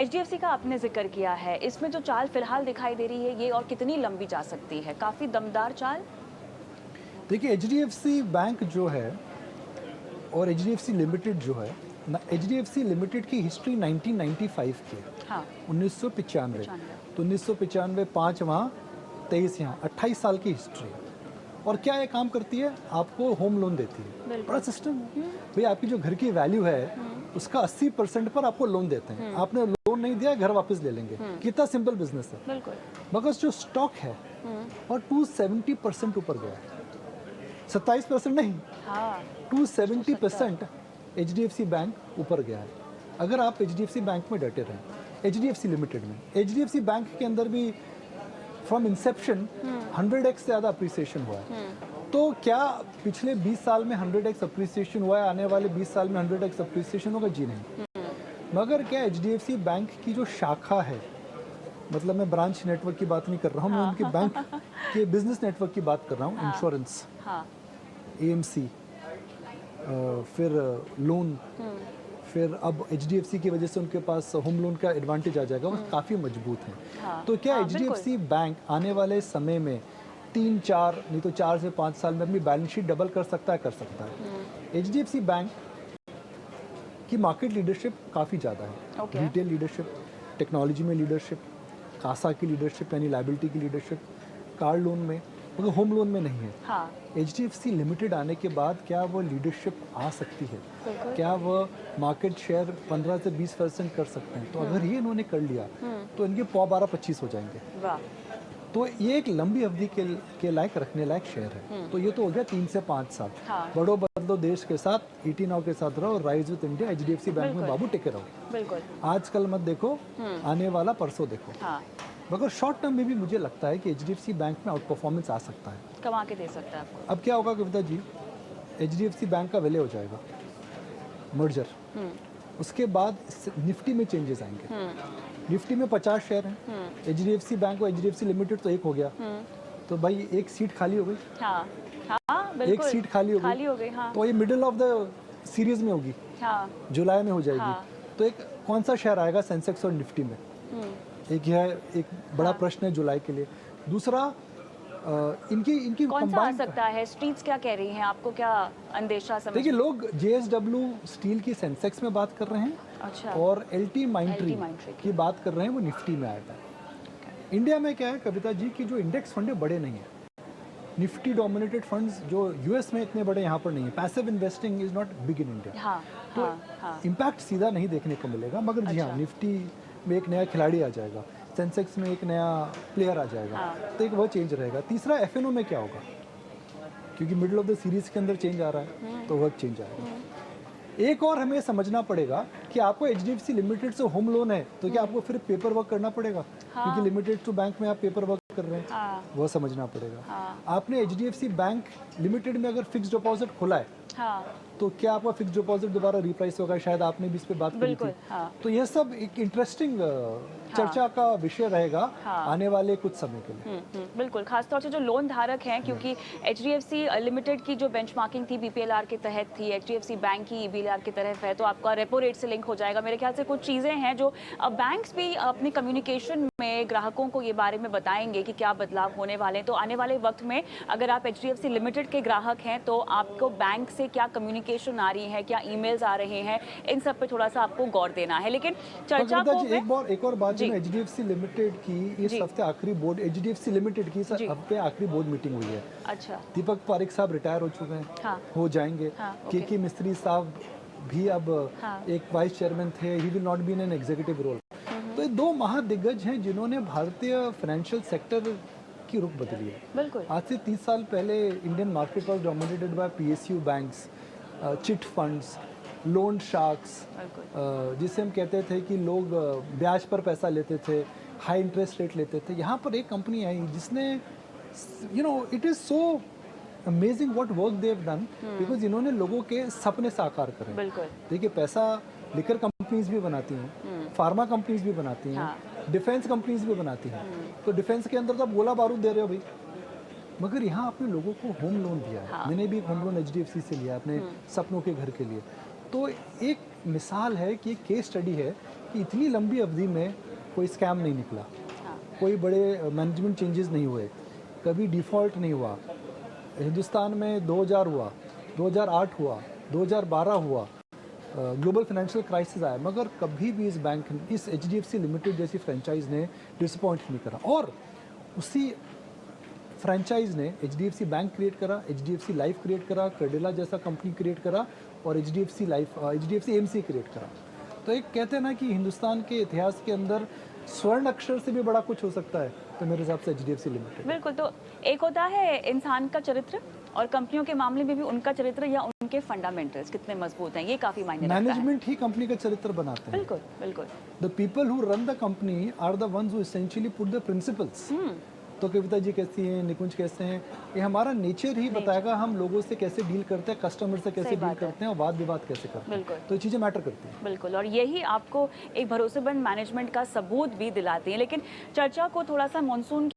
HDFC का आपने जिक्र किया है, इसमें जो चाल फिलहाल दिखाई दे रही है ये और कितनी लंबी जा सकती है? काफ़ी दमदार चाल? देखिए एचडीएफसी बैंक जो है और एचडीएफसी लिमिटेड जो है ना, एचडीएफसी लिमिटेड की हिस्ट्री 1995 की है। हाँ, 1995। 95। तो 1995 5 वहाँ 23 यहाँ 28 साल की हिस्ट्री है। और क्या ये काम करती है, आपको होम लोन देती है। बिल्कुल। बड़ा सिस्टम है भाई, आपकी जो घर की वैल्यू है उसका 80% पर आपको लोन देते हैं। आपने लोन नहीं दिया, घर वापस ले लेंगे। कितना सिंपल बिजनेस है। बिल्कुल। मगर जो स्टॉक है और 270% ऊपर गया है, 27% नहीं, हाँ, 270% एचडीएफसी बैंक ऊपर गया है। अगर आप एचडीएफसी बैंक में डटे रहें, एचडीएफसी लिमिटेड में, एचडीएफसी बैंक के अंदर भी फ्रॉम इंसेप्शन 100x से ज़्यादा अप्रिसिएशन हुआ है। तो क्या पिछले 20 साल में 100x अप्रिसिएशन हुआ है, आने वाले 20 साल में 100x अप्रिसिएशन होगा? जी नहीं। मगर क्या एचडीएफसी बैंक की जो शाखा है, मतलब मैं ब्रांच नेटवर्क की बात नहीं कर रहा हूँ, मैं उनके बैंक के बिजनेस नेटवर्क की बात कर रहा हूँ। इंश्योरेंस, हाँ, एएमसी, फिर लोन, फिर अब एचडीएफसी की वजह से उनके पास होम लोन का एडवांटेज आ जाएगा, वो काफ़ी मजबूत हैं। हाँ, तो क्या हाँ, एचडीएफसी बैंक आने वाले समय में 3-4 नहीं तो 4 से 5 साल में अपनी बैलेंस शीट डबल कर सकता है? कर सकता है। एचडीएफसी बैंक की मार्केट लीडरशिप काफ़ी ज़्यादा है। ओके। रिटेल लीडरशिप, टेक्नोलॉजी में लीडरशिप, कासा की लीडरशिप यानी लाइबिलिटी की लीडरशिप, कार लोन में, मगर होम लोन में नहीं है। हाँ, एचडीएफसी लिमिटेड आने के बाद क्या वो लीडरशिप आ सकती है? बिल्कुल। क्या वो मार्केट शेयर 15 से 20% कर सकते हैं? तो अगर ये इन्होंने कर लिया तो इनके पौ 12-25 हो जाएंगे। वाह, तो ये एक लंबी अवधि के लायक रखने लायक शेयर है। तो ये तो हो गया 3 से 5 साल। हाँ, बढ़ो बदलो देश के साथ, ईटी नाउ के साथ रहो, rise with India, HDFC bank में बिल्कुल। बाबू टिके रहो। बिल्कुल। आजकल मत देखो, आने वाला परसों देखो। हाँ, मगर शॉर्ट टर्म में भी मुझे लगता है कि एचडीएफसी बैंक में आउट परफॉर्मेंस आ सकता है। कमा के दे सकता है आपको। अब क्या होगा कविता जी, एचडीएफसी बैंक का विलय हो जाएगा, मर्जर, उसके बाद निफ्टी में चेंजेस आएंगे। निफ्टी में 50 शेयर हैं, एचडीएफसी बैंक और एचडीएफसी लिमिटेड तो एक हो गया, तो भाई एक सीट खाली हो गई। हाँ, हाँ, एक बिल्कुल। सीट खाली हो गई, हाँ, तो ये मिडिल ऑफ द सीरीज में होगी, हाँ, जुलाई में हो जाएगी। हाँ। तो एक कौन सा शेयर आएगा सेंसेक्स और निफ्टी में? एक यह एक बड़ा प्रश्न है जुलाई के लिए। दूसरा इनकी इनकी कौन सा आ combined- सकता है? स्ट्रीट्स क्या कह रही हैं? आपको क्या अंदेशा समझ? देखिए, लोग जेएसडब्ल्यू स्टील की सेंसेक्स में बात कर रहे हैं अच्छा, और एलटी माइंट्री माइंट्री की बात कर रहे हैं, वो निफ्टी में आएगा। इंडिया में क्या है कविता जी की जो इंडेक्स फंड है बड़े नहीं है। निफ्टी डोमिनेटेड फंड्स जो यूएस में इतने बड़े यहाँ पर नहीं है। Passive investing is not big in India. हाँ, तो हाँ, हाँ, इम्पैक्ट सीधा नहीं देखने को मिलेगा, मगर जी हाँ, अच्छा। निफ्टी में एक नया खिलाड़ी आ जाएगा, सेंसेक्स में एक नया प्लेयर आ जाएगा। हाँ। तो एक वह चेंज रहेगा। तीसरा एफएनओ में क्या होगा, क्योंकि मिडिल ऑफ द सीरीज के अंदर चेंज आ रहा है, तो वह चेंज आएगा। एक और हमें समझना पड़ेगा कि आपको एचडीएफसी लिमिटेड से होम लोन है तो क्या आपको फिर पेपर वर्क करना पड़ेगा? क्योंकि लिमिटेड टू बैंक में आप पेपर वर्क कर रहे हैं, हाँ, वह समझना पड़ेगा। हाँ, आपने एचडीएफसी बैंक लिमिटेड में अगर फिक्स डिपॉजिट खोला है हाँ, तो क्या आपका फिक्स डिपॉजिट दोबारा रिप्राइस होगा? शायद आपने भी इस पे बात करी बिल्कुल, थी। हाँ, तो यह सब एक इंटरेस्टिंग चर्चा का विषय रहेगा हाँ। आने वाले कुछ समय के लिए। बिल्कुल, खासतौर से जो लोन धारक हैं, क्योंकि एचडीएफसी लिमिटेड की जो बेंचमार्किंग थी बीपीएलआर के तहत थी, एचडीएफसी बैंक की ईबीएलआर की तरफ है, तो आपका रेपो रेट से लिंक हो जाएगा। मेरे ख्याल से कुछ चीज़ें हैं जो बैंक्स भी अपनी कम्युनिकेशन में ग्राहकों को ये बारे में बताएंगे कि क्या बदलाव होने वाले हैं। तो आने वाले वक्त में अगर आप एचडीएफसी लिमिटेड के ग्राहक हैं तो आपको बैंक से क्या कम्युनिकेशन आ रही है, क्या ईमेल्स आ रहे हैं, इन सब पे थोड़ा सा आपको गौर देना है। लेकिन चर्चा कविता को जी, एक और बात जी। है, एचडीएफसी लिमिटेड की इस जी। हफ्ते आखिरी बोर्ड, एचडीएफसी लिमिटेड की इस जी। हफ्ते आखिरी बोर्ड मीटिंग हुई है। अच्छा, दीपक पारेख साहब रिटायर हो चुके हैं, हाँ, हो जाएंगे। हाँ, के ओके। के मिस्त्री साहब भी अब हाँ। एक वाइस चेयरमैन थे, he will not be in an executive role. तो ये दो महादिग्गज हैं जिन्होंने भारतीय फाइनेंशियल सेक्टर की रुख बदली है। बिल्कुल, आज से 30 साल पहले Indian market was dominated by PSU banks, chit funds, loan sharks, बिल्कुल, जिसे हम कहते थे कि लोग ब्याज पर पैसा लेते थे, हाई इंटरेस्ट रेट लेते थे। यहाँ पर एक कंपनी आई जिसने, it is so amazing what work they have done, because इन्होंने लोगों के सपने साकार करे। बिल्कुल, देखिए, पैसा लिकर कंपनीज भी बनाती हैं, फार्मा कंपनीज भी बनाती हैं, हाँ। डिफेंस कंपनीज भी बनाती हैं। तो डिफेंस के अंदर तो आप गोला बारूद दे रहे हो भाई, मगर यहाँ आपने लोगों को होम लोन दिया है। हाँ। मैंने भी एक होम लोन एचडीएफसी से लिया अपने सपनों के घर के लिए। तो एक मिसाल है कि एक केस स्टडी है कि इतनी लंबी अवधि में कोई स्कैम नहीं निकला, हाँ, कोई बड़े मैनेजमेंट चेंजेस नहीं हुए, कभी डिफ़ॉल्ट नहीं हुआ। हिंदुस्तान में 2000 हुआ, 2008 हुआ, 2012 हुआ, ग्लोबल फाइनेंशियल क्राइसिस आया, मगर कभी भी इस बैंक, इस HDFC लिमिटेड जैसी फ्रेंचाइज ने डिसअपॉइंट नहीं करा। और उसी फ्रेंचाइज ने HDFC बैंक क्रिएट करा, HDFC लाइफ क्रिएट करा, कैडिला जैसा कंपनी क्रिएट करा और HDFC AMC क्रिएट करा। तो एक कहते हैं ना कि हिंदुस्तान के इतिहास के अंदर स्वर्ण अक्षर से भी बड़ा कुछ हो सकता है, तो मेरे हिसाब से HDFC लिमिटेड। बिल्कुल। तो एक होता है इंसान का चरित्र और कंपनियों के मामले में भी उनका चरित्र या उनके फंडामेंटल्स कितने मजबूत हैं, ये काफी मायने रखता है। मैनेजमेंट ही कंपनी का चरित्र बनाते हैं। बिल्कुल बिल्कुल। The people who run the company are the ones who essentially put the principles. तो कविता जी कैसी हैं, निकुंज कैसे हैं, ये हमारा नेचर ही बताएगा हम लोगों से कैसे डील करते हैं, कस्टमर से कैसे डील करते हैं और वाद विवाद कैसे करते हैं। बिल्कुल। तो ये चीज़ें मैटर करती हैं। बिल्कुल, और यही आपको एक भरोसेमंद मैनेजमेंट का सबूत भी दिलाती है। लेकिन चर्चा को थोड़ा सा मॉनसून